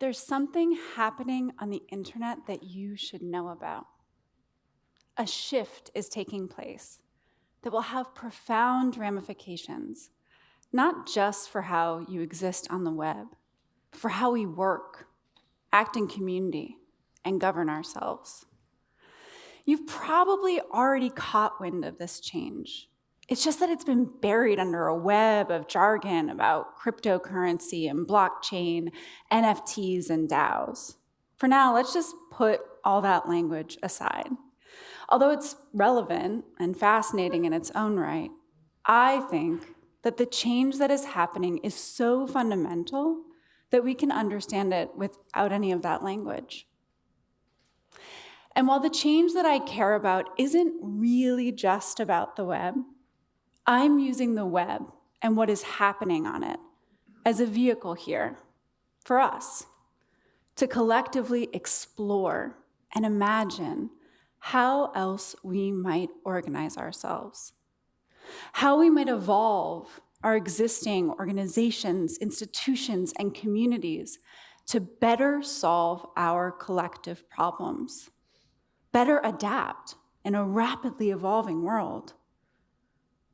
there's something happening on the internet that you should know about. A shift is taking place that will have profound ramifications, not just for how you exist on the web, but for how we work, act in community, and govern ourselves. You've probably already caught wind of this change. It's just that it's been buried under a web of jargon about cryptocurrency and blockchain, NFTs, and DAOs. For now, let's just put all that language aside. Although it's relevant and fascinating in its own right, I think that the change that is happening is so fundamental that we can understand it without any of that language. And while the change that I care about isn't really just about the web, I'm using the web and what is happening on it as a vehicle here for us to collectively explore and imagine how else we might organize ourselves, how we might evolve our existing organizations, institutions, and communities to better solve our collective problems, better adapt in a rapidly evolving world,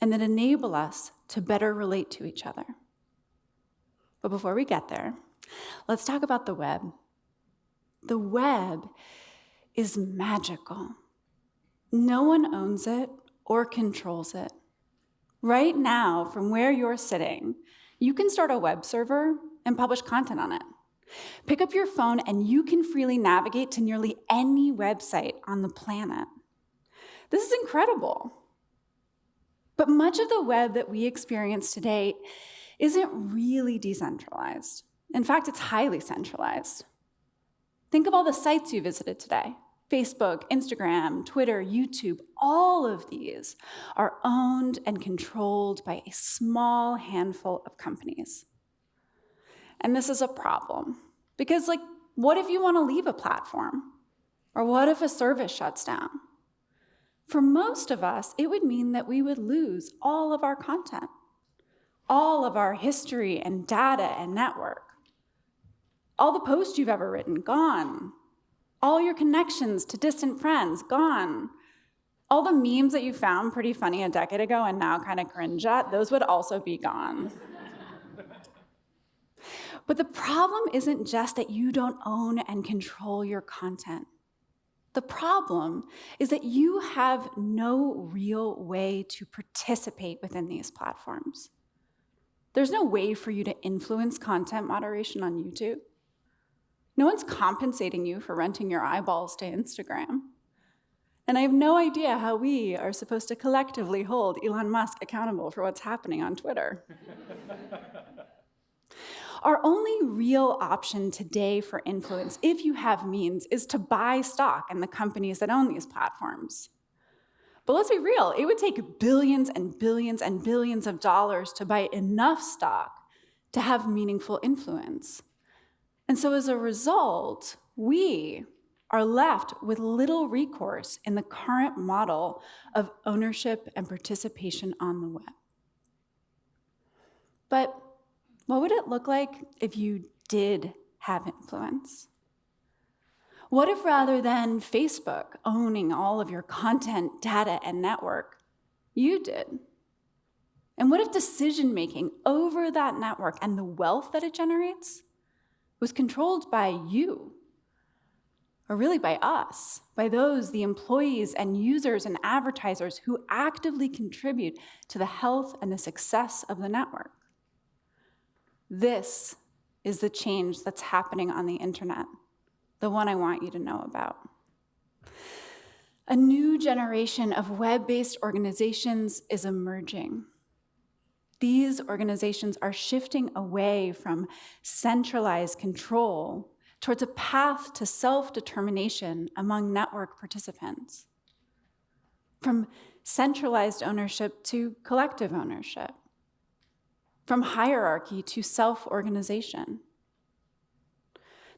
and that enable us to better relate to each other. But before we get there, let's talk about the web. The web is magical. No one owns it or controls it. Right now, from where you're sitting, you can start a web server and publish content on it. Pick up your phone and you can freely navigate to nearly any website on the planet. This is incredible. But much of the web that we experience today isn't really decentralized. In fact, it's highly centralized. Think of all the sites you visited today. Facebook, Instagram, Twitter, YouTube, all of these are owned and controlled by a small handful of companies. And this is a problem because, what if you want to leave a platform? Or what if a service shuts down? For most of us, it would mean that we would lose all of our content, all of our history and data and network. All the posts you've ever written, gone. All your connections to distant friends, gone. All the memes that you found pretty funny a decade ago and now kind of cringe at, those would also be gone. But the problem isn't just that you don't own and control your content. The problem is that you have no real way to participate within these platforms. There's no way for you to influence content moderation on YouTube. No one's compensating you for renting your eyeballs to Instagram. And I have no idea how we are supposed to collectively hold Elon Musk accountable for what's happening on Twitter. Our only real option today for influence, if you have means, is to buy stock in the companies that own these platforms. But let's be real, it would take billions and billions and billions of dollars to buy enough stock to have meaningful influence. And so as a result, we are left with little recourse in the current model of ownership and participation on the web. But what would it look like if you did have influence? What if rather than Facebook owning all of your content, data, and network, you did? And what if decision-making over that network and the wealth that it generates was controlled by you, or really by us, by those, the employees and users and advertisers who actively contribute to the health and the success of the network? This is the change that's happening on the internet, the one I want you to know about. A new generation of web-based organizations is emerging. These organizations are shifting away from centralized control towards a path to self-determination among network participants, from centralized ownership to collective ownership, from hierarchy to self-organization.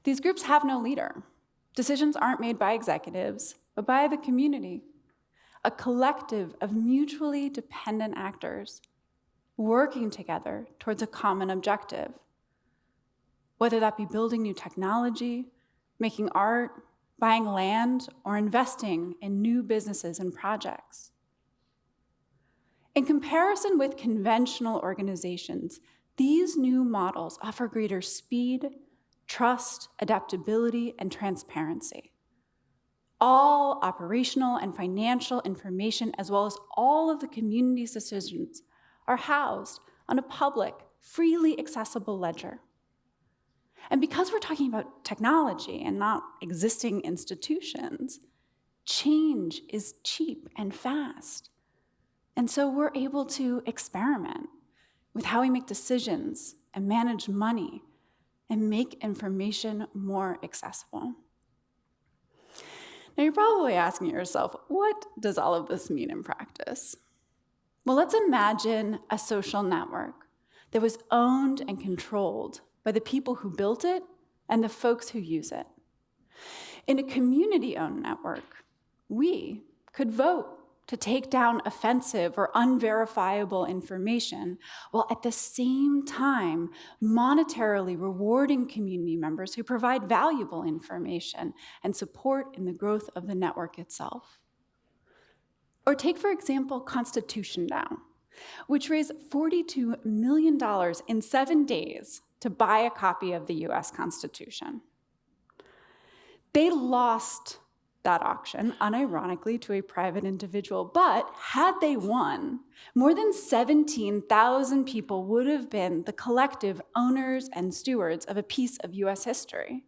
These groups have no leader. Decisions aren't made by executives, but by the community, a collective of mutually dependent actors working together towards a common objective. whether that be building new technology, making art, buying land, or investing in new businesses and projects. In comparison with conventional organizations, these new models offer greater speed, trust, adaptability, and transparency. All operational and financial information, as well as all of the community's decisions, are housed on a public, freely accessible ledger. And because we're talking about technology and not existing institutions, change is cheap and fast. And so we're able to experiment with how we make decisions and manage money and make information more accessible. Now, you're probably asking yourself, what does all of this mean in practice? Well, let's imagine a social network that was owned and controlled by the people who built it and the folks who use it. In a community-owned network, we could vote to take down offensive or unverifiable information, while at the same time monetarily rewarding community members who provide valuable information and support in the growth of the network itself. Or take, for example, Constitution Now, which raised $42 million in 7 days to buy a copy of the US Constitution. They lost that auction, unironically, to a private individual, but had they won, more than 17,000 people would have been the collective owners and stewards of a piece of US history.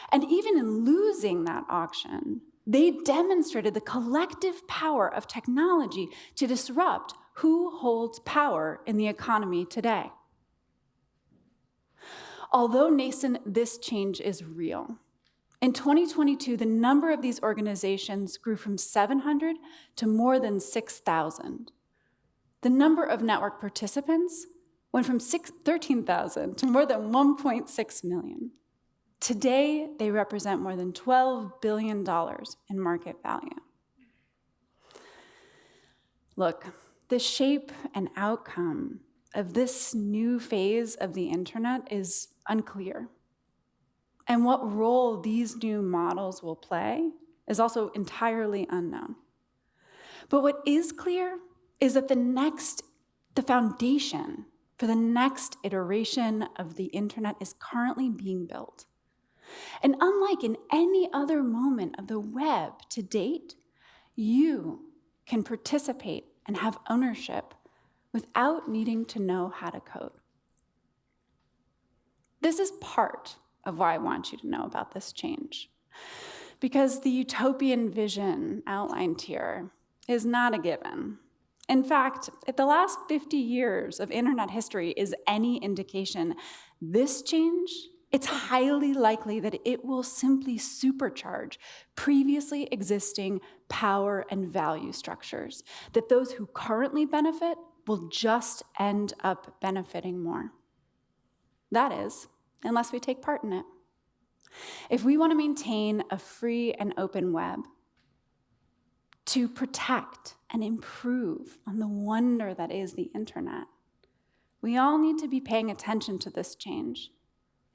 And even in losing that auction, they demonstrated the collective power of technology to disrupt who holds power in the economy today. Although nascent, this change is real. In 2022, the number of these organizations grew from 700 to more than 6,000. The number of network participants went from 13,000 to more than 1.6 million. Today, they represent more than $12 billion in market value. Look, the shape and outcome of this new phase of the internet is unclear. And what role these new models will play is also entirely unknown. But what is clear is that the foundation for the next iteration of the internet is currently being built. And unlike in any other moment of the web to date, you can participate and have ownership without needing to know how to code. This is part of why I want you to know about this change. Because the utopian vision outlined here is not a given. In fact, if the last 50 years of internet history is any indication, this change, it's highly likely that it will simply supercharge previously existing power and value structures, that those who currently benefit will just end up benefiting more. That is, unless we take part in it. If we want to maintain a free and open web, to protect and improve on the wonder that is the internet, we all need to be paying attention to this change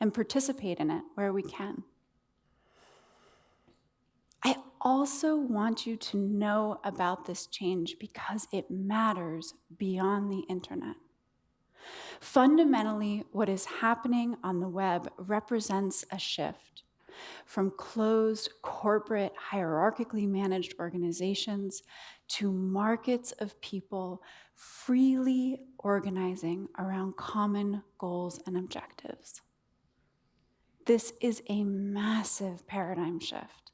and participate in it where we can. I also want you to know about this change because it matters beyond the internet. Fundamentally, what is happening on the web represents a shift from closed, corporate, hierarchically managed organizations to markets of people freely organizing around common goals and objectives. This is a massive paradigm shift.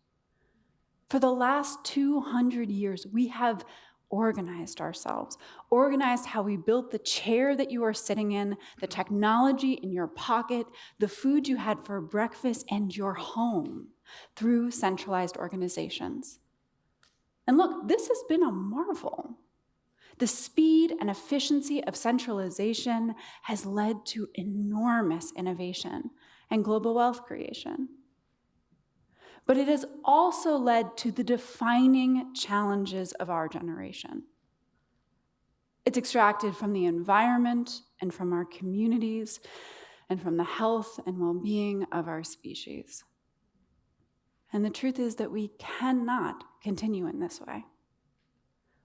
For the last 200 years, we have organized ourselves, organized how we built the chair that you are sitting in, the technology in your pocket, the food you had for breakfast, and your home through centralized organizations. And look, this has been a marvel. The speed and efficiency of centralization has led to enormous innovation and global wealth creation. But it has also led to the defining challenges of our generation. It's extracted from the environment and from our communities and from the health and well-being of our species. And the truth is that we cannot continue in this way.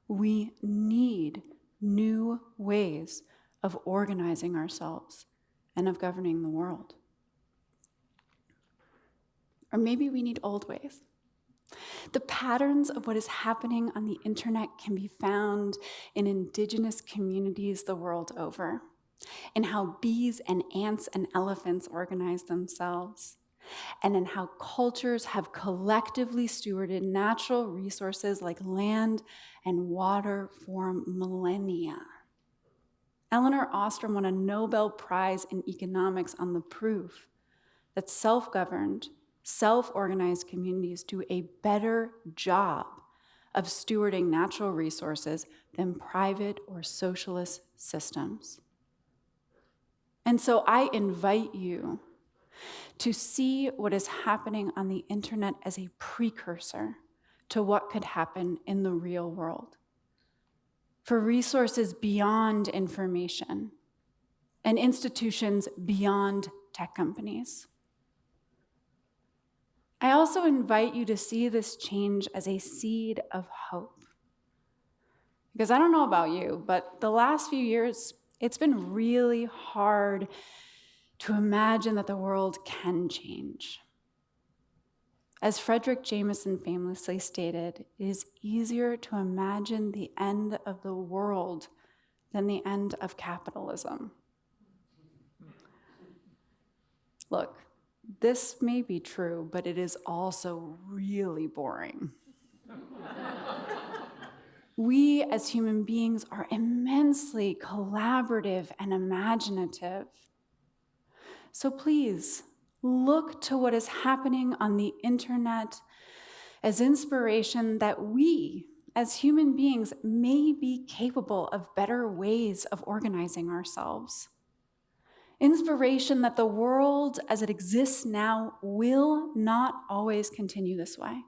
We need new ways of organizing ourselves and of governing the world. Or maybe we need old ways. The patterns of what is happening on the internet can be found in indigenous communities the world over, in how bees and ants and elephants organize themselves, and in how cultures have collectively stewarded natural resources like land and water for millennia. Elinor Ostrom won a Nobel Prize in economics on the proof that self-governed, self-organized communities do a better job of stewarding natural resources than private or socialist systems. And so I invite you to see what is happening on the internet as a precursor to what could happen in the real world, for resources beyond information and institutions beyond tech companies. I also invite you to see this change as a seed of hope. Because I don't know about you, but the last few years, it's been really hard to imagine that the world can change. As Frederick Jameson famously stated, it is easier to imagine the end of the world than the end of capitalism. Look, this may be true, but it is also really boring. We as human beings are immensely collaborative and imaginative. So please, look to what is happening on the internet as inspiration that we, as human beings, may be capable of better ways of organizing ourselves. Inspiration that the world as it exists now will not always continue this way.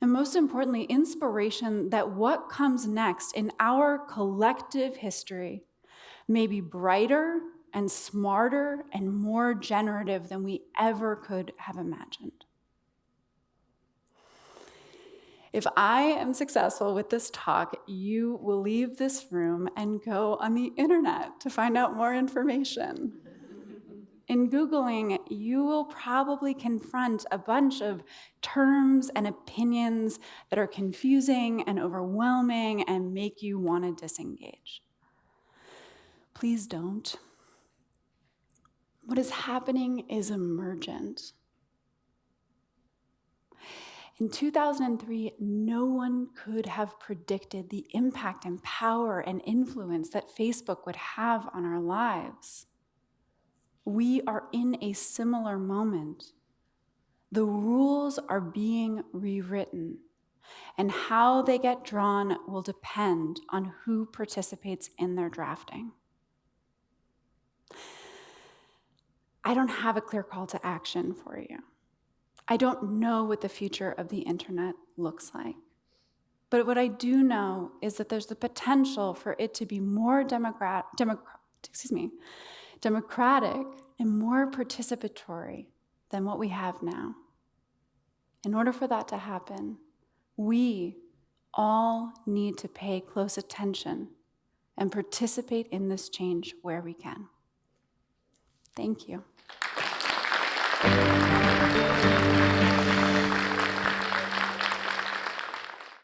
And most importantly, inspiration that what comes next in our collective history may be brighter and smarter and more generative than we ever could have imagined. If I am successful with this talk, you will leave this room and go on the internet to find out more information. In Googling, you will probably confront a bunch of terms and opinions that are confusing and overwhelming and make you want to disengage. Please don't. What is happening is emergent. In 2003, no one could have predicted the impact and power and influence that Facebook would have on our lives. We are in a similar moment. The rules are being rewritten, and how they get drawn will depend on who participates in their drafting. I don't have a clear call to action for you. I don't know what the future of the internet looks like. But what I do know is that there's the potential for it to be more democratic and more participatory than what we have now. In order for that to happen, we all need to pay close attention and participate in this change where we can. Thank you.